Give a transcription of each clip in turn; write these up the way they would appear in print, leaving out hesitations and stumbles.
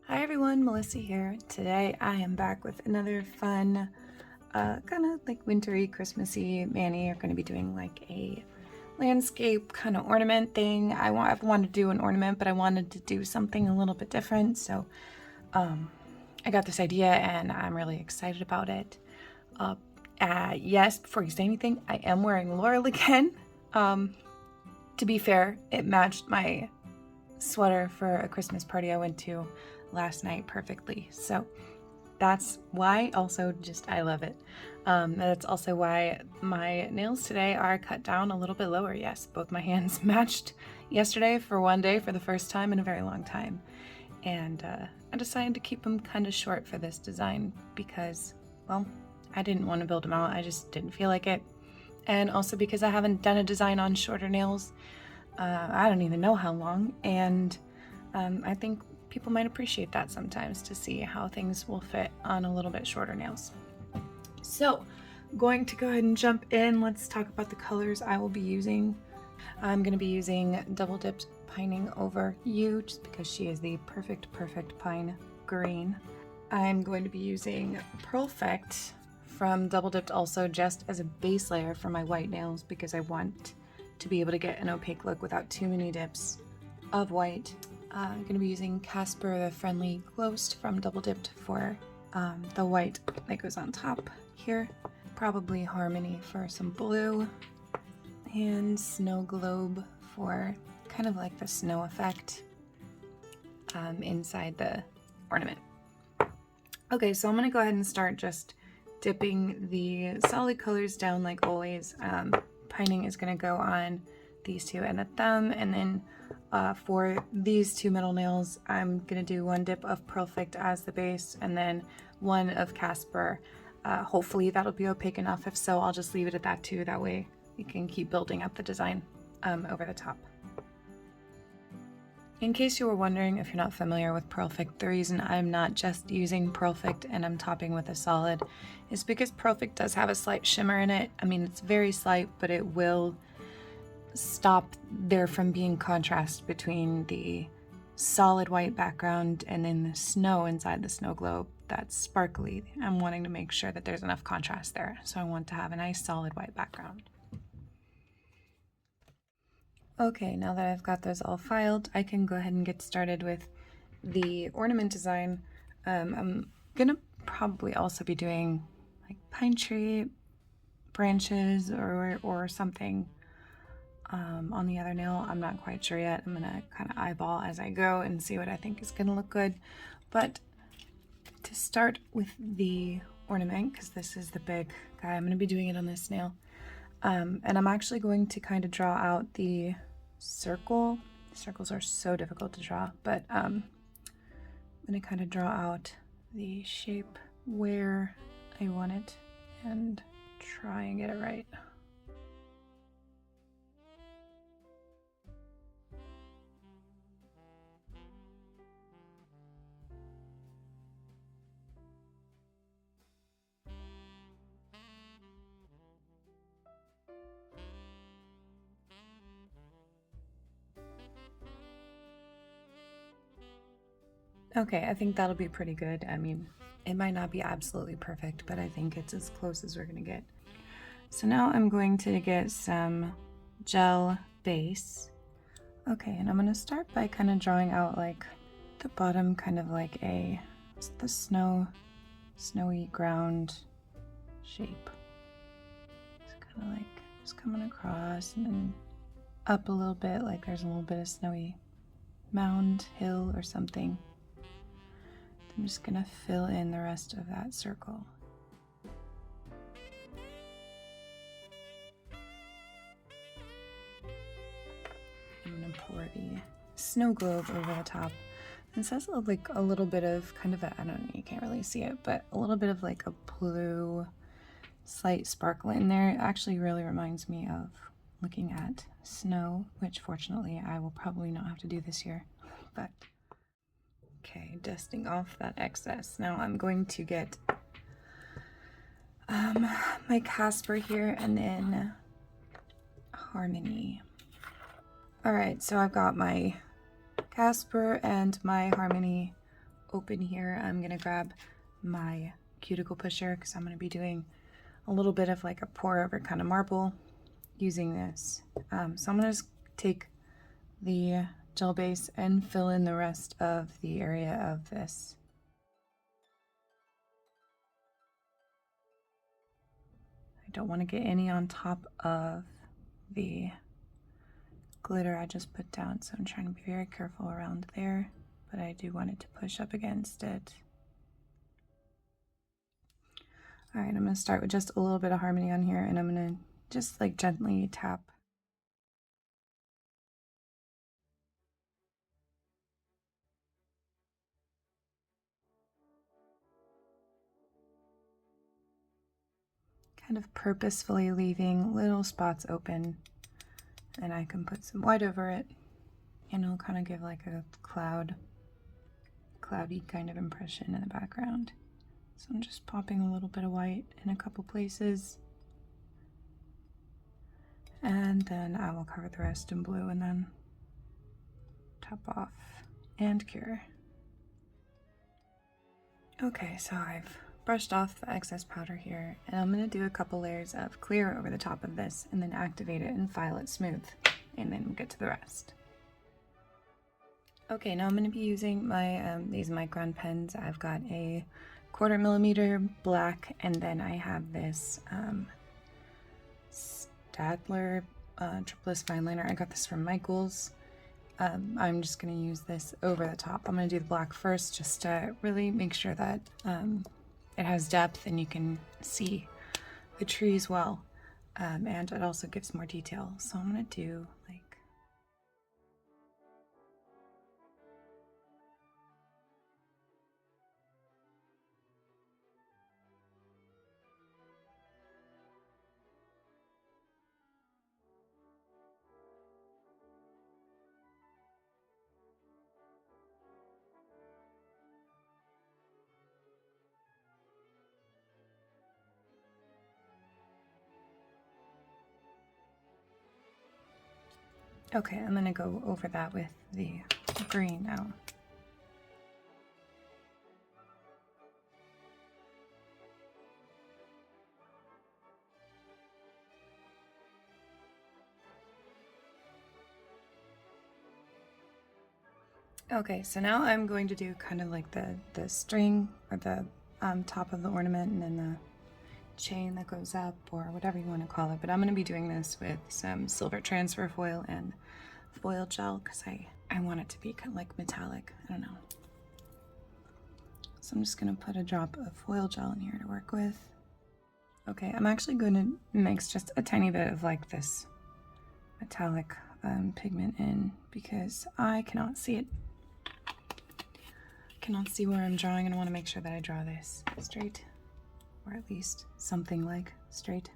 Hi everyone, Melissa here. Today I am back with another fun, kind of like wintry, Christmassy mani. We're going to be doing like a landscape kind of ornament thing. I've wanted to do an ornament, but I wanted to do something a little bit different. So I got this idea and I'm really excited about it. Yes, before you say anything, I am wearing Laurel again. To be fair, it matched my sweater for a Christmas party I went to last night perfectly. So that's why. Also, just I love it. That's also why my nails today are cut down a little bit lower. Yes, both my hands matched yesterday for one day for the first time in a very long time. And I decided to keep them kind of short for this design because, well, I didn't want to build them out. I just didn't feel like it. And also because I haven't done a design on shorter nails. I don't even know how long. And I think people might appreciate that sometimes, to see how things will fit on a little bit shorter nails. So going to go ahead and jump in. Let's talk about the colors I will be using. I'm going to be using Double Dipped Pining Over You just because she is the perfect pine green. I'm going to be using Perfect from Double Dipped also just as a base layer for my white nails because I want to be able to get an opaque look without too many dips of white. I'm going to be using Casper the Friendly Ghost from Double Dipped for the white that goes on top here. Probably Harmony for some blue. And Snow Globe for kind of like the snow effect inside the ornament. Okay, so I'm going to go ahead and start just dipping the solid colors down like always. Pining is going to go on these two and the thumb, and then for these two middle nails I'm going to do one dip of Perfect as the base and then one of Casper. Hopefully that'll be opaque enough. If so, I'll just leave it at that too. That way you can keep building up the design over the top. In case you were wondering, if you're not familiar with Perfect, the reason I'm not just using Perfect and I'm topping with a solid is because Perfect does have a slight shimmer in it. I mean, it's very slight, but it will stop there from being contrast between the solid white background and then the snow inside the snow globe that's sparkly. I'm wanting to make sure that there's enough contrast there, so I want to have a nice solid white background. Okay, now that I've got those all filed, I can go ahead and get started with the ornament design. I'm gonna probably also be doing like pine tree branches or something on the other nail. I'm not quite sure yet. I'm gonna kind of eyeball as I go and see what I think is gonna look good. But to start with the ornament, because this is the big guy, I'm gonna be doing it on this nail. And I'm actually going to kind of draw out the circle. Circles are so difficult to draw, but I'm going to kind of draw out the shape where I want it and try and get it right. Okay, I think that'll be pretty good. I mean, it might not be absolutely perfect, but I think it's as close as we're gonna get. So now I'm going to get some gel base. Okay, and I'm gonna start by kind of drawing out like the bottom, kind of like the snowy ground shape. It's kind of like just coming across and then up a little bit, like there's a little bit of snowy mound, hill, or something. I'm just gonna fill in the rest of that circle. I'm gonna pour the snow globe over the top. And it says like a little bit of kind of I don't know, you can't really see it, but a little bit of like a blue slight sparkle in there. It actually really reminds me of looking at snow, which fortunately I will probably not have to do this year, but okay, dusting off that excess. Now I'm going to get my Casper here and then Harmony. All right, so I've got my Casper and my Harmony open here, I'm gonna grab my cuticle pusher because I'm gonna be doing a little bit of like a pour over kind of marble using this. So I'm gonna just take the gel base and fill in the rest of the area of this. I don't want to get any on top of the glitter I just put down, so I'm trying to be very careful around there, but I do want it to push up against it. All right, I'm going to start with just a little bit of harmony on here, and I'm going to just like gently tap. Kind of purposefully leaving little spots open, and I can put some white over it, and it'll kind of give like a cloudy kind of impression in the background. So I'm just popping a little bit of white in a couple places, and then I will cover the rest in blue and then top off and cure. Okay, so I've brushed off the excess powder here, and I'm going to do a couple layers of clear over the top of this and then activate it and file it smooth, and then we'll get to the rest. Okay, now I'm going to be using my these micron pens. I've got a 1/4 millimeter black, and then I have this Staedtler Triplus fine liner. I got this from Michaels. I'm just going to use this over the top. I'm going to do the black first just to really make sure that it has depth and you can see the trees well, and it also gives more detail. So I'm going to do like okay, I'm going to go over that with the green now. Okay, so now I'm going to do kind of like the string or the top of the ornament and then the chain that goes up or whatever you want to call it. But I'm going to be doing this with some silver transfer foil and foil gel because I want it to be kind of like metallic. I don't know. So I'm just going to put a drop of foil gel in here to work with. Okay, I'm actually going to mix just a tiny bit of like this metallic pigment in because I cannot see it. Cannot see where I'm drawing, and I want to make sure that I draw this straight, or at least something like straight.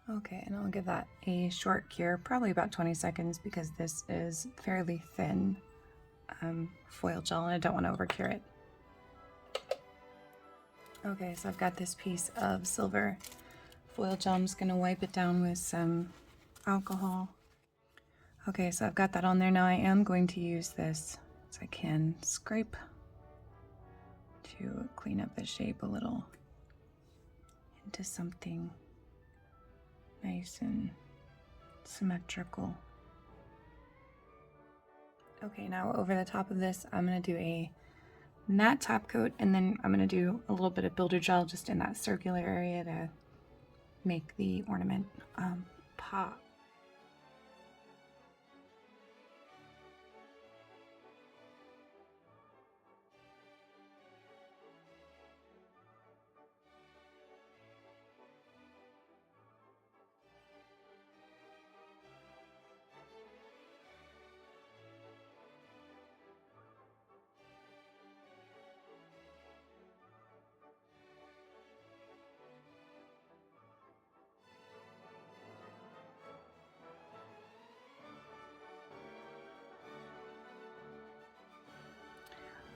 Okay, and I'll give that a short cure, probably about 20 seconds because this is fairly thin foil gel and I don't want to over cure it. Okay, so I've got this piece of silver foil gel. I'm just going to wipe it down with some alcohol. Okay, so I've got that on there. Now I am going to use this so I can scrape to clean up the shape a little into something nice and symmetrical. Okay, now over the top of this, I'm going to do a matte top coat, and then I'm going to do a little bit of builder gel just in that circular area to make the ornament pop.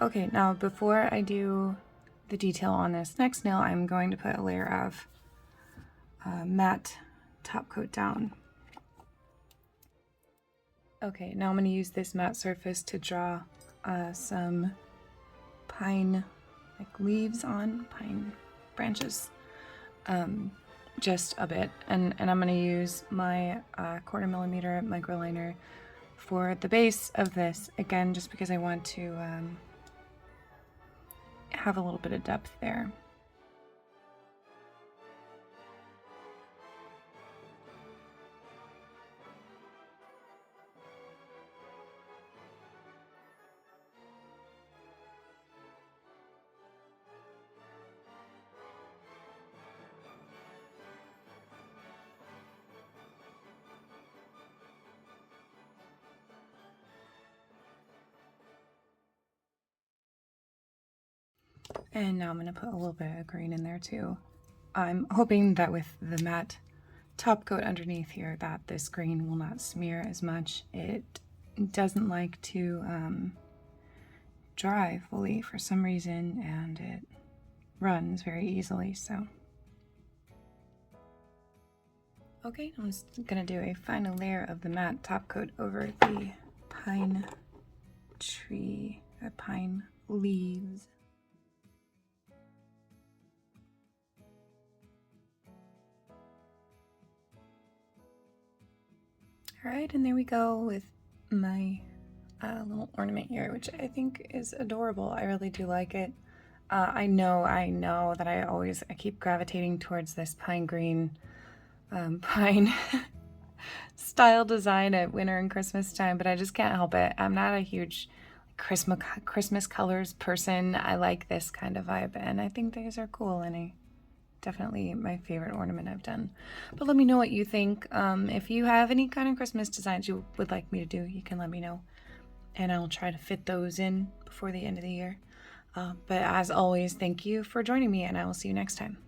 Okay, now before I do the detail on this next nail, I'm going to put a layer of matte top coat down. Okay, now I'm going to use this matte surface to draw some pine leaves on, pine branches, just a bit. And I'm going to use my 1/4mm microliner for the base of this, again, just because I want to have a little bit of depth there. And now I'm going to put a little bit of green in there too. I'm hoping that with the matte top coat underneath here that this green will not smear as much. It doesn't like to dry fully for some reason, and it runs very easily, so. Okay, I'm just gonna do a final layer of the matte top coat over the pine tree, pine leaves. All right, and there we go with my little ornament here, which I think is adorable. I really do like it. I know that I keep gravitating towards this pine green, pine style design at winter and Christmas time, but I just can't help it. I'm not a huge Christmas colors person. I like this kind of vibe, and I think these are cool, and definitely my favorite ornament I've done. But let me know what you think. If you have any kind of Christmas designs you would like me to do, you can let me know, and I'll try to fit those in before the end of the year. But as always, thank you for joining me, and I will see you next time.